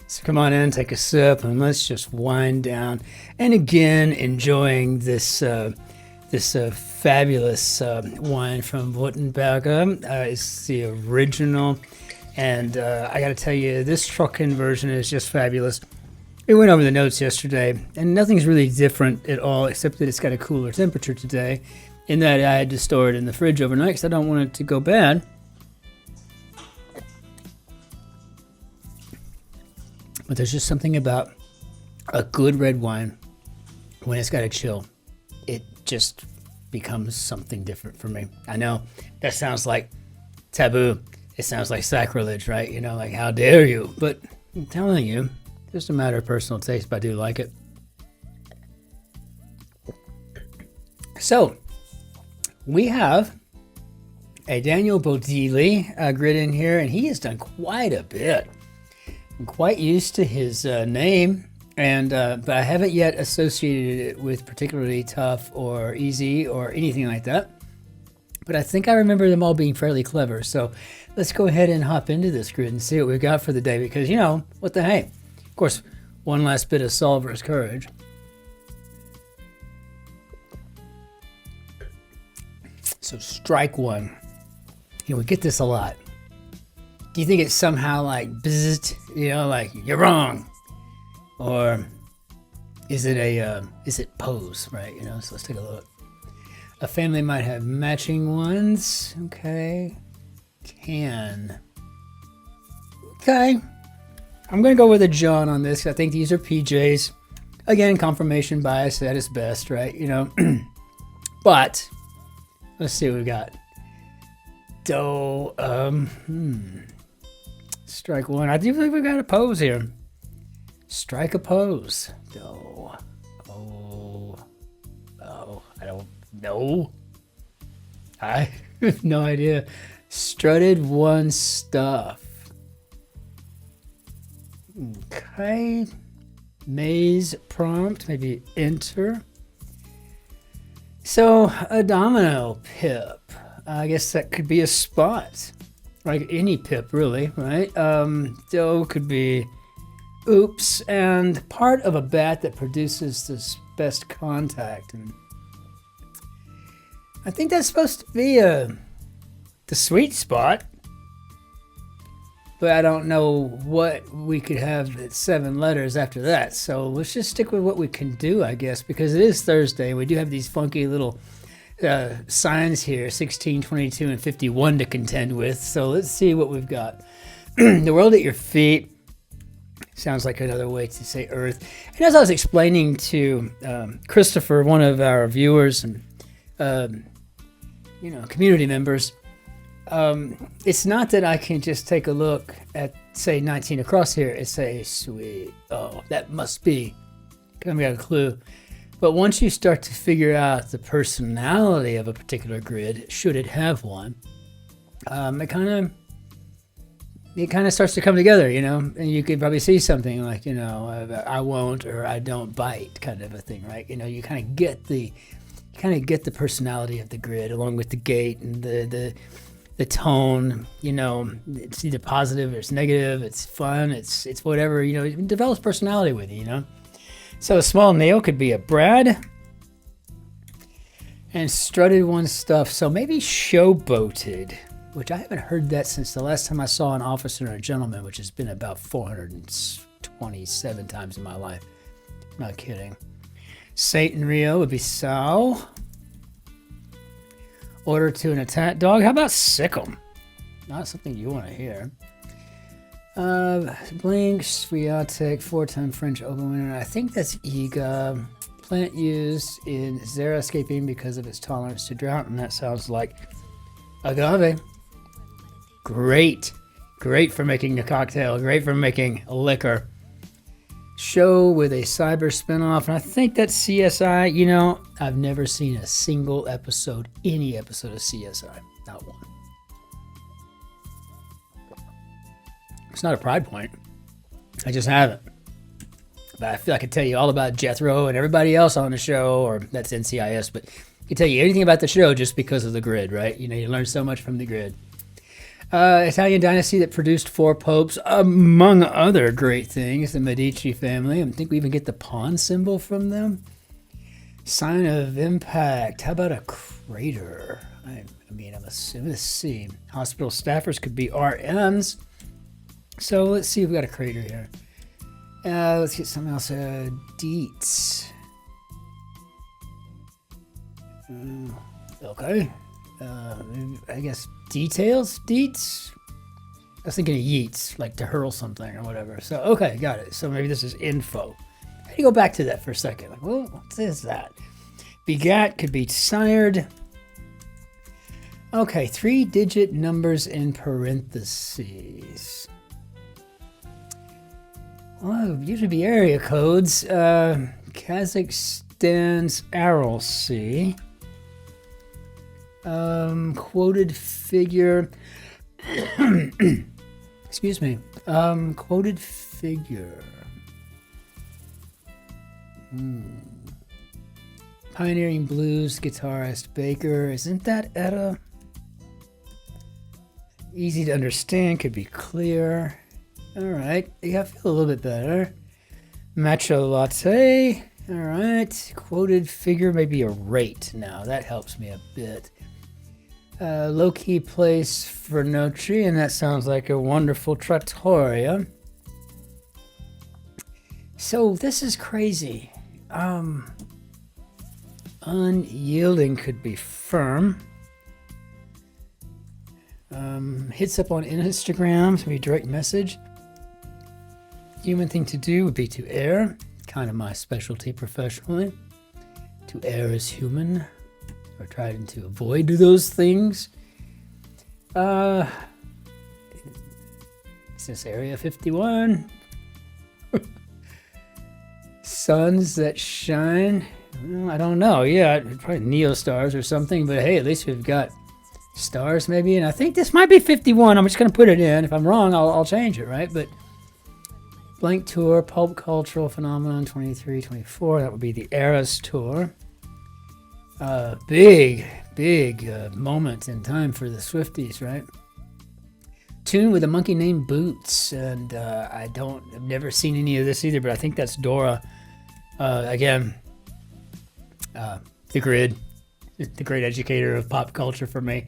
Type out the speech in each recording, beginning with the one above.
So come on in, take a sip, and let's just wind down. And again, enjoying this fabulous wine from Württemberg. It's the original, and I got to tell you, this trucking version is just fabulous. We went over the notes yesterday, and nothing's really different at all, except that it's got a cooler temperature today, in that I had to store it in the fridge overnight because I don't want it to go bad. But there's just something about a good red wine when it's got a chill. It just becomes something different for me. I know that sounds like taboo. It sounds like sacrilege, right? You know, like, how dare you? But I'm telling you, just a matter of personal taste, but I do like it. So, we have a Daniel Bodili grid in here, and he has done quite a bit. I'm quite used to his name, and but I haven't yet associated it with particularly tough or easy or anything like that. But I think I remember them all being fairly clever. So let's go ahead and hop into this grid and see what we've got for the day, because, you know, what the hey. Of course, one last bit of solver's courage. So strike one. You know, we get this a lot. Do you think it's somehow like bzzzt, you know, like you're wrong? Or is it pose, right? You know, so let's take a look. A family might have matching ones. Okay. Can. Okay. I'm going to go with a John on this. I think these are PJs. Again, confirmation bias at its best, right? You know, but let's see what we got. Strike one. I do think we got a pose here. Strike a pose. Do. Oh, I don't know. I have no idea. Strutted one stuff. Okay. Maze prompt. Maybe enter. So a domino pip. I guess that could be a spot. Like any pip, really, right? Dough could be oops, and part of a bat that produces this best contact. And I think that's supposed to be the sweet spot. But I don't know what we could have at 7 letters after that. So let's just stick with what we can do, I guess, because it is Thursday. We do have these funky little signs here, 16, 22, and 51 to contend with. So let's see what we've got. The world at your feet sounds like another way to say earth. And as I was explaining to Christopher, one of our viewers and community members, it's not that I can just take a look at, say, 19 across here and say, sweet, oh, that must be, I've got a clue. But once you start to figure out the personality of a particular grid, should it have one, it kind of starts to come together, you know. And you could probably see something like, you know, I won't or I don't bite, kind of a thing, right? You know, you kind of get the personality of the grid along with the gait and the tone. You know, it's either positive or it's negative. It's fun. It's whatever. You know, it develops personality with you. You know. So a small nail could be a Brad. And strutted one stuff. So maybe showboated, which I haven't heard that since the last time I saw an officer and a gentleman, which has been about 427 times in my life. Not kidding. Satan Rio would be sow. Order to an attack dog. How about sick 'em? Not something you want to hear. Blink, Sviatek, 4-time French Open winner. I think that's Iga. Plant used in xeriscaping because of its tolerance to drought, and that sounds like agave. Great for making a cocktail. Great for making a liquor. Show with a cyber spinoff, and I think that's CSI. You know, I've never seen a single episode, any episode of CSI. Not one. It's not a pride point. I just haven't. But I feel I could tell you all about Jethro and everybody else on the show, or that's NCIS, but I can tell you anything about the show just because of the grid, right? You know, you learn so much from the grid. Italian dynasty that produced 4 popes, among other great things. The Medici family. I think we even get the pawn symbol from them. Sign of impact. How about a crater? I mean, I'm assuming. Let's see. Hospital staffers could be RMs. So let's see if we got a crater here. Let's get something else. Deets. Okay. I guess details? Deets? I was thinking of yeets, like to hurl something or whatever. So, okay, got it. So maybe this is info. How do you go back to that for a second? Like, well, what is that? Begat could be sired. Okay, 3-digit numbers in parentheses. Well, usually be area codes. Kazakhstan's Aral Sea. Quoted figure. Excuse me. Quoted figure. Pioneering blues guitarist Baker. Isn't that Etta? Easy to understand. Could be clear. All right. Yeah, I feel a little bit better. Matcha latte. All right. Quoted figure. Maybe a rate now. That helps me a bit. Low-key place for Notri, and that sounds like a wonderful trattoria. So this is crazy. Unyielding could be firm. Hits up on Instagram, so be direct message. Human thing to do would be to err. Kind of my specialty professionally. To err is human. Or trying to avoid those things. Is this Area 51? Suns that shine. Well, I don't know. Yeah, probably Neostars or something. But hey, at least we've got stars maybe. And I think this might be 51. I'm just going to put it in. If I'm wrong, I'll change it, right? But blank tour, pulp cultural phenomenon 23, 24. That would be the Eras tour. Big moment in time for the Swifties, right? Tune with a monkey named Boots, and I've never seen any of this either, but I think that's Dora. Again, the grid, the great educator of pop culture for me.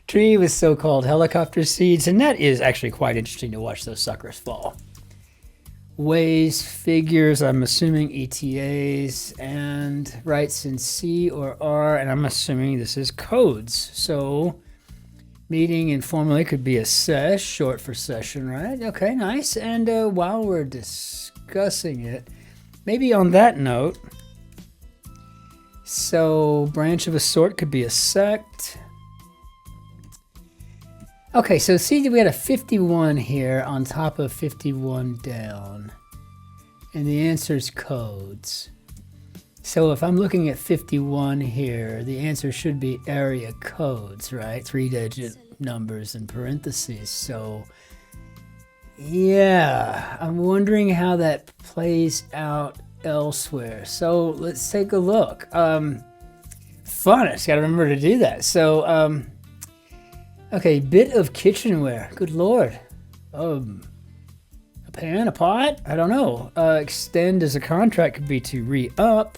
Tree with so-called helicopter seeds, and that is actually quite interesting to watch those suckers fall. Ways, figures, I'm assuming ETAs, and writes in C or R, and I'm assuming this is codes. So meeting informally could be a sesh, short for session, right? Okay, nice. And while we're discussing it, maybe on that note, so branch of a sort could be a sect. Okay, so see, we had a 51 here on top of 51 down. And the answer is codes. So if I'm looking at 51 here, the answer should be area codes, right? 3-digit numbers in parentheses. So, yeah, I'm wondering how that plays out elsewhere. So let's take a look. Fun, I just gotta remember to do that. So, okay, bit of kitchenware. Good Lord. A pan, a pot? I don't know. Extend as a contract could be to re-up.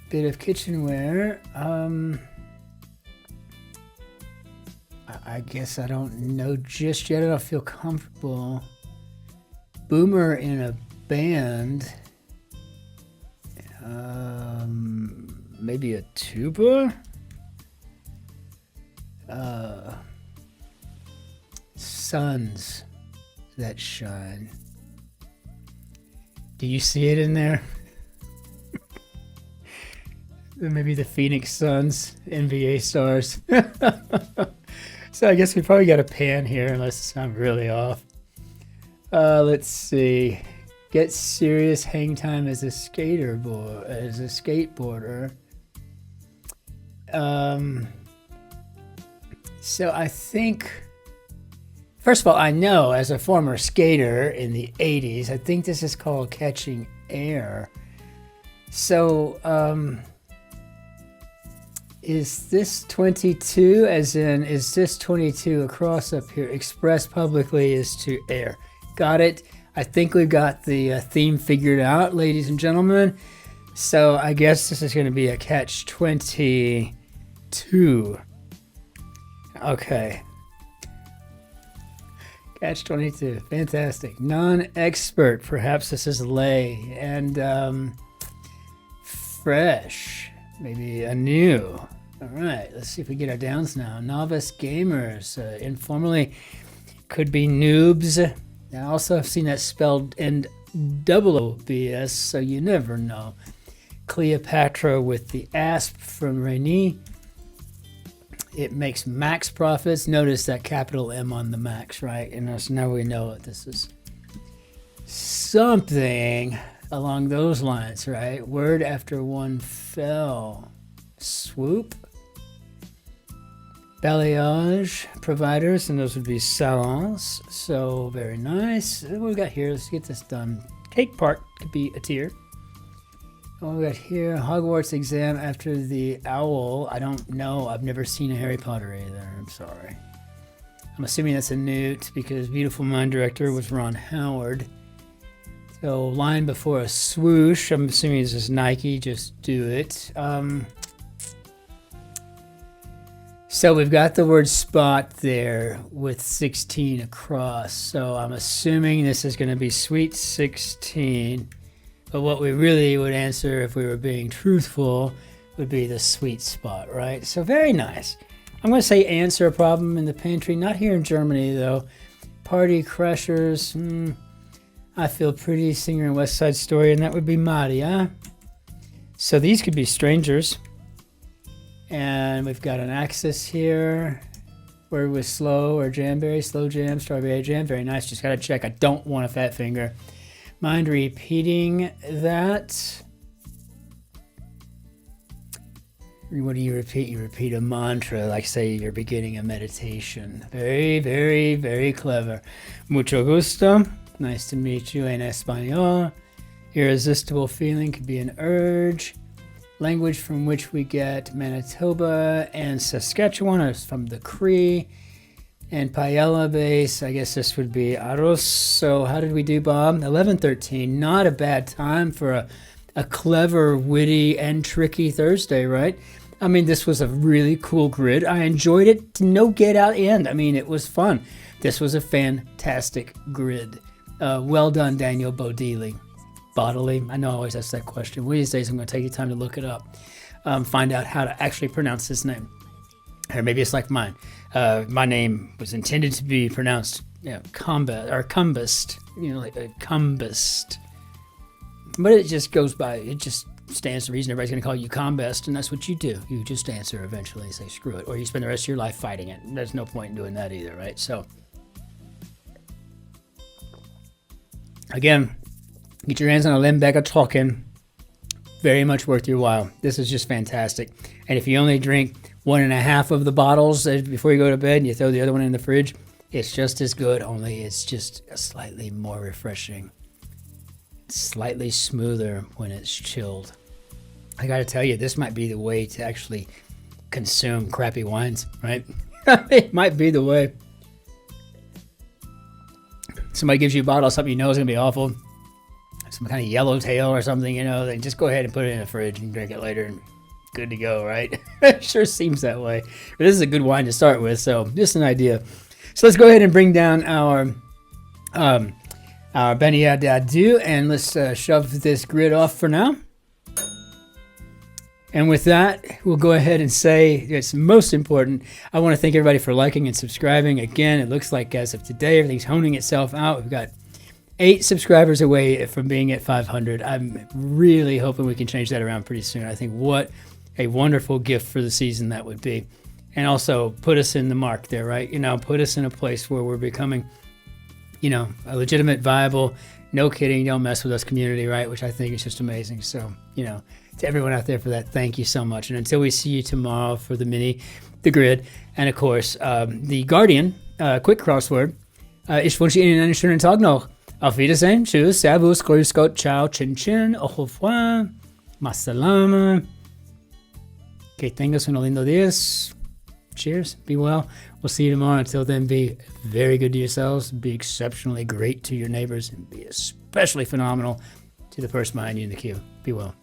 Bit of kitchenware. I guess I don't know just yet. I don't feel comfortable. Boomer in a band. Maybe a tuba? Suns that shine. Do you see it in there? Maybe the Phoenix Suns, NBA stars. So I guess we probably got a pan here, unless I'm really off. Let's see. Get serious hang time as a skateboarder. So I think, first of all, I know as a former skater in the 80s, I think this is called catching air. So Is this 22, as in, is this 22 across up here? Express publicly is to air. Got it. I think we've got the theme figured out, ladies and gentlemen. So I guess this is going to be a catch 22. Okay. Catch 22. Fantastic. Non-expert. Perhaps this is lay. And fresh. Maybe anew. All right. Let's see if we get our downs now. Novice gamers. Informally could be noobs. I also have seen that spelled N-double-O-B-S, so you never know. Cleopatra with the asp from Rainy. It makes max profits. Notice that capital M on the max, right? And so now we know that this is something along those lines, right? Word after one fell. Swoop. Balayage providers, and those would be salons. So very nice. What we got here? Let's get this done. Cake Park could be a tier. What we got here? Hogwarts exam after the owl. I don't know. I've never seen a Harry Potter either. I'm sorry. I'm assuming that's a newt because Beautiful Mind director was Ron Howard. So line before a swoosh. I'm assuming this is Nike. Just do it. So we've got the word spot there with 16 across. So I'm assuming this is going to be sweet 16. But what we really would answer if we were being truthful would be the sweet spot, right? So very nice. I'm going to say answer a problem in the pantry. Not here in Germany, though. Party Crushers. I feel pretty. Singer in West Side Story, and that would be Maria. So these could be strangers. And we've got an axis here. Word with slow or jamberry, slow jam, strawberry jam. Very nice. Just got to check. I don't want a fat finger. Mind repeating that. What do you repeat? You repeat a mantra, like say you're beginning a meditation. Very, very, very clever. Mucho gusto. Nice to meet you en español. Irresistible feeling could be an urge. Language from which we get Manitoba and Saskatchewan is from the Cree. And paella base, I guess this would be arroz. So how did we do, Bob? 11:13. Not a bad time for a clever, witty, and tricky Thursday, right? I mean, this was a really cool grid. I enjoyed it to no get out end. I mean, it was fun. This was a fantastic grid. Well done, Daniel Bodili. Bodily. I know I always ask that question. One of these days I'm going to take the time to look it up. Find out how to actually pronounce his name. Or maybe it's like mine. My name was intended to be pronounced Combest, like Combest. But it just goes by, it just stands to reason everybody's going to call you Combest, and that's what you do. You just answer eventually and say screw it. Or you spend the rest of your life fighting it. There's no point in doing that either, right? So, again, get your hands on a Limbecker Trocken. Very much worth your while. This is just fantastic. And if you only drink 1.5 of the bottles before you go to bed and you throw the other one in the fridge, it's just as good, only it's just slightly more refreshing. Slightly smoother when it's chilled. I got to tell you, this might be the way to actually consume crappy wines, right? It might be the way. Somebody gives you a bottle of something you know is going to be awful. Some kind of yellowtail or something, then just go ahead and put it in the fridge and drink it later and good to go, right? It sure seems that way. But this is a good wine to start with, so just an idea. So let's go ahead and bring down our Benia Dadu, and let's shove this grid off for now. And with that, we'll go ahead and say it's most important. I want to thank everybody for liking and subscribing. Again, it looks like as of today, everything's honing itself out. We've got 8 subscribers away from being at 500. I'm really hoping we can change that around pretty soon. I think what a wonderful gift for the season that would be. And also put us in the mark there, right? Put us in a place where we're becoming, a legitimate, viable, no kidding, don't mess with us community, right? Which I think is just amazing. So, to everyone out there for that, thank you so much. And until we see you tomorrow for the grid, and of course, the Guardian, quick crossword. Ich wünsche Ihnen einen schönen Tag noch. Auf Wiedersehen. Tschüss. Servus. Grüß Gott. Ciao. Cin-Cin. Au revoir. Masalama. Que tengas un lindo días. Cheers. Be well. We'll see you tomorrow. Until then, be very good to yourselves. Be exceptionally great to your neighbors. And be especially phenomenal to the person behind you in the queue. Be well.